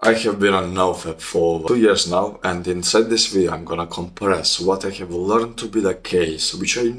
I have been on FAP for 2 years now, and inside this video I'm gonna compress what I have learned to be the case, which I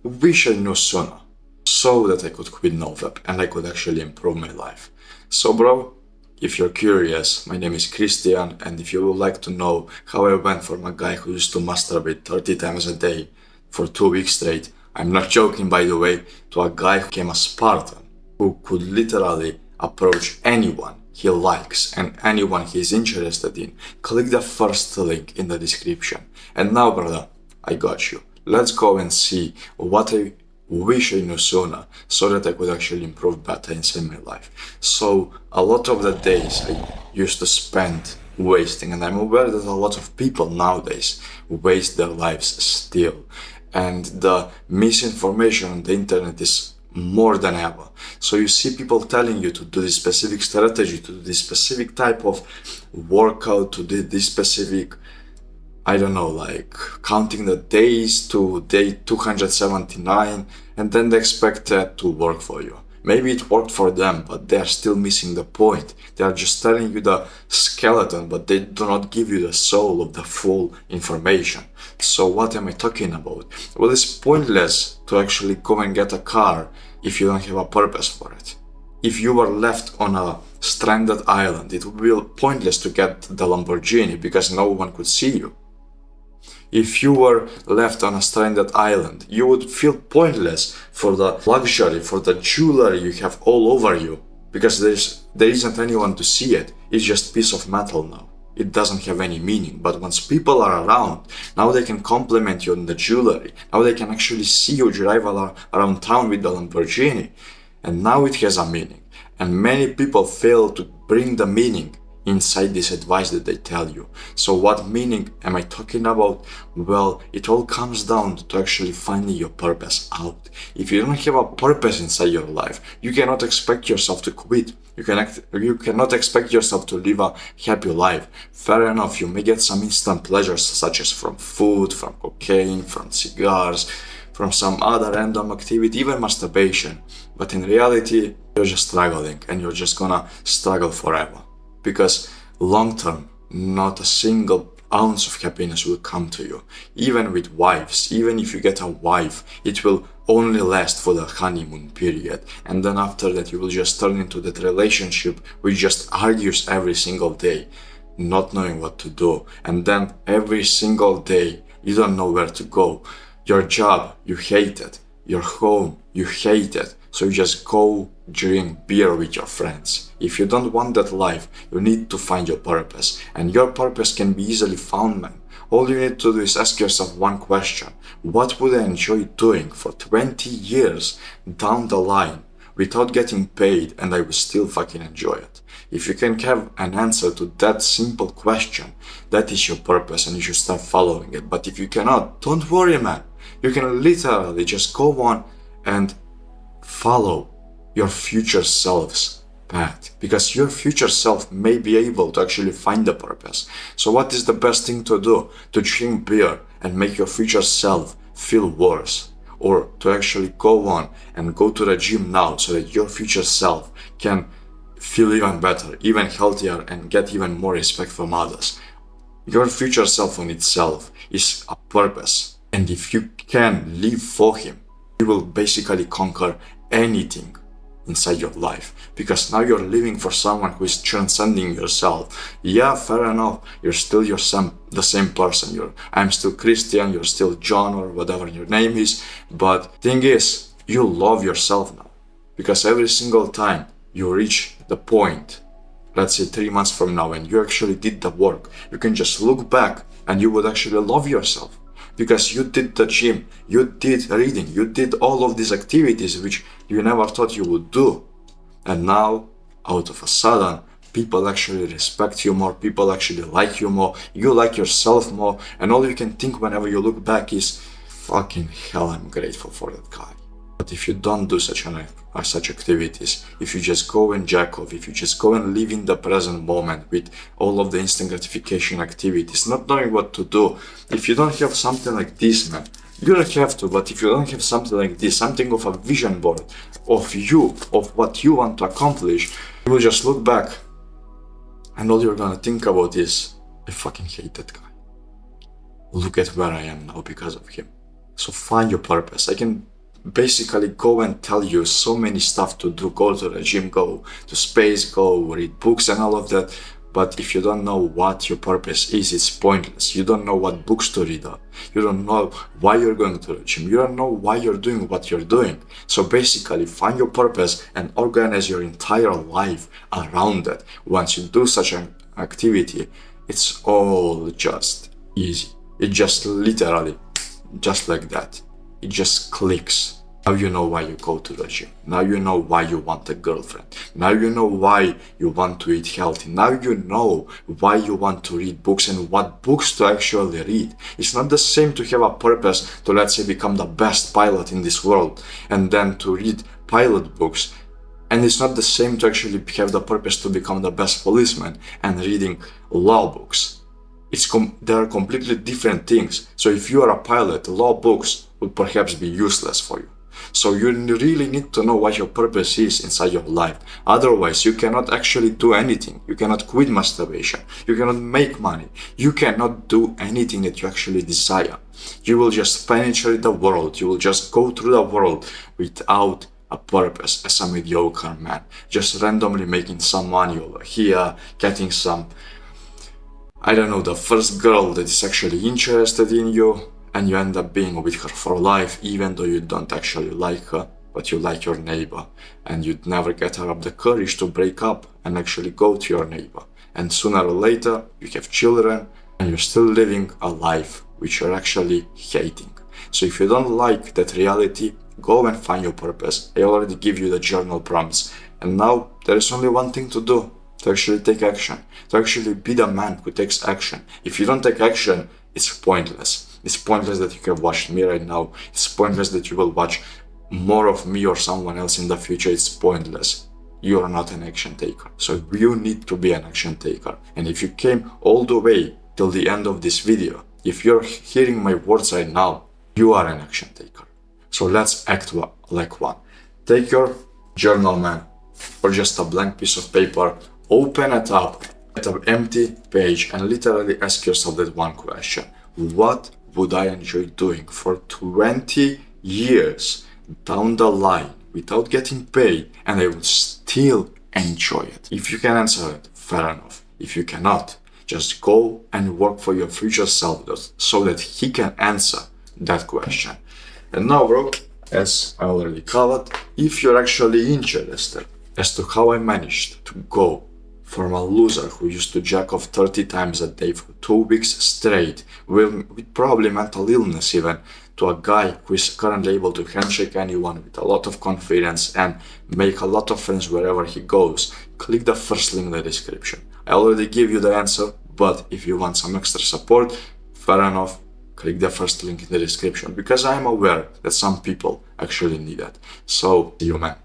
wish I knew sooner, so that I could quit FAP and I could actually improve my life. So bro, if you're curious, my name is Christian, and if you would like to know how I went from a guy who used to masturbate 30 times a day for 2 weeks straight, I'm not joking by the way, to a guy who became a Spartan, who could literally approach anyone he likes and anyone he's interested in, click the first link in the description. And now brother, I got you. Let's go and see what I wish I knew sooner so that I could actually improve better inside my life. So a lot of the days I used to spend wasting, and I'm aware that a lot of people nowadays waste their lives still, and the misinformation on the internet is more than ever. So you see people telling you to do this specific strategy, to do this specific type of workout, to do this specific, I don't know, like counting the days to day 279, and then they expect that to work for you. Maybe it worked for them, but they are still missing the point. They are just telling you the skeleton, but they do not give you the soul of the full information. So what am I talking about? Well, it's pointless to actually go and get a car if you don't have a purpose for it. If you were left on a stranded island, it would be pointless to get the Lamborghini because no one could see you. If you were left on a stranded island, you would feel pointless for the luxury, for the jewelry you have all over you, because there isn't anyone to see it. It's just piece of metal now. It doesn't have any meaning. But once people are around, now they can compliment you on the jewelry. Now they can actually see you drive around town with the Lamborghini. And now it has a meaning. And many people fail to bring the meaning inside this advice that they tell you. So what meaning am I talking about? Well, it all comes down to actually finding your purpose out. If you don't have a purpose inside your life, you cannot expect yourself to quit. You cannot expect yourself to live a happy life. Fair enough, you may get some instant pleasures such as from food, from cocaine, from cigars, from some other random activity, even masturbation. But in reality, you're just struggling, and you're just gonna struggle forever. Because long term, not a single ounce of happiness will come to you. Even with wives, even if you get a wife, it will only last for the honeymoon period. And then after that, you will just turn into that relationship which just argues every single day, not knowing what to do. And then every single day, you don't know where to go. Your job, you hate it. Your home, you hate it. So you just go drink beer with your friends. If you don't want that life, you need to find your purpose. And your purpose can be easily found, man. All you need to do is ask yourself one question. What would I enjoy doing for 20 years down the line without getting paid, and I will still fucking enjoy it? If you can have an answer to that simple question, that is your purpose and you should start following it. But if you cannot, don't worry, man. You can literally just go on and follow your future self's path, because your future self may be able to actually find the purpose. So what is the best thing to do? To drink beer and make your future self feel worse, or to actually go on and go to the gym now so that your future self can feel even better, even healthier, and get even more respect from others. Your future self on itself is a purpose, and if you can live for him, you will basically conquer anything inside your life, because now you're living for someone who is transcending yourself. Yeah, fair enough, you're still the same person. I'm still Christian, you're still John, or whatever your name is, but thing is, you love yourself now, because every single time you reach the point, let's say 3 months from now, and you actually did the work, you can just look back and you would actually love yourself. Because you did the gym, you did reading, you did all of these activities which you never thought you would do. And now, out of a sudden, people actually respect you more, people actually like you more, you like yourself more, and all you can think whenever you look back is, fucking hell, I'm grateful for that guy. But if you don't do such activities, if you just go and jack off, if you just go and live in the present moment with all of the instant gratification activities, not knowing what to do, if you don't have something like this, man, you don't have to, but if you don't have something like this, something of a vision board of you, of what you want to accomplish, you will just look back And all you're gonna think about is, I fucking hate that guy. Look at where I am now because of him. So find your purpose. I can basically go and tell you so many stuff to do. Go to the gym, go to space, go read books and all of that. But if you don't know what your purpose is, it's pointless. You don't know what books to read. You don't know why you're going to the gym. You don't know why you're doing what you're doing. So basically, find your purpose and organize your entire life around that. Once you do such an activity, it's all just easy. It just literally, just like that. It just clicks. Now you know why you go to the gym. Now you know why you want a girlfriend. Now you know why you want to eat healthy. Now you know why you want to read books and what books to actually read. It's not the same to have a purpose to, let's say, become the best pilot in this world and then to read pilot books. And it's not the same to actually have the purpose to become the best policeman and reading law books. They are completely different things. So if you are a pilot, law books would perhaps be useless for you. So you really need to know what your purpose is inside your life. Otherwise, you cannot actually do anything. You cannot quit masturbation. You cannot make money. You cannot do anything that you actually desire. You will just penetrate the world. You will just go through the world without a purpose as a mediocre man. Just randomly making some money over here, getting some, I don't know, the first girl that is actually interested in you, and you end up being with her for life, even though you don't actually like her, but you like your neighbor, and you'd never get her up the courage to break up and actually go to your neighbor. And sooner or later, you have children, and you're still living a life which you're actually hating. So if you don't like that reality, go and find your purpose. I already give you the journal prompts, and now there is only one thing to do. To actually take action, to actually be the man who takes action. If you don't take action, it's pointless. It's pointless that you have watched me right now. It's pointless that you will watch more of me or someone else in the future. It's pointless. You are not an action taker. So you need to be an action taker. And if you came all the way till the end of this video, if you're hearing my words right now, you are an action taker. So let's act like one. Take your journal, man, or just a blank piece of paper. Open it up at an empty page and literally ask yourself that one question. What would I enjoy doing for 20 years down the line without getting paid and I would still enjoy it? If you can answer it, fair enough. If you cannot, just go and work for your future self so that he can answer that question. And now, bro, as I already covered, if you're actually interested as to how I managed to go from a loser who used to jack off 30 times a day for 2 weeks straight, with probably mental illness even, to a guy who is currently able to handshake anyone with a lot of confidence and make a lot of friends wherever he goes, click the first link in the description. I already gave you the answer, but if you want some extra support, fair enough, click the first link in the description, because I am aware that some people actually need that. So, see you, man.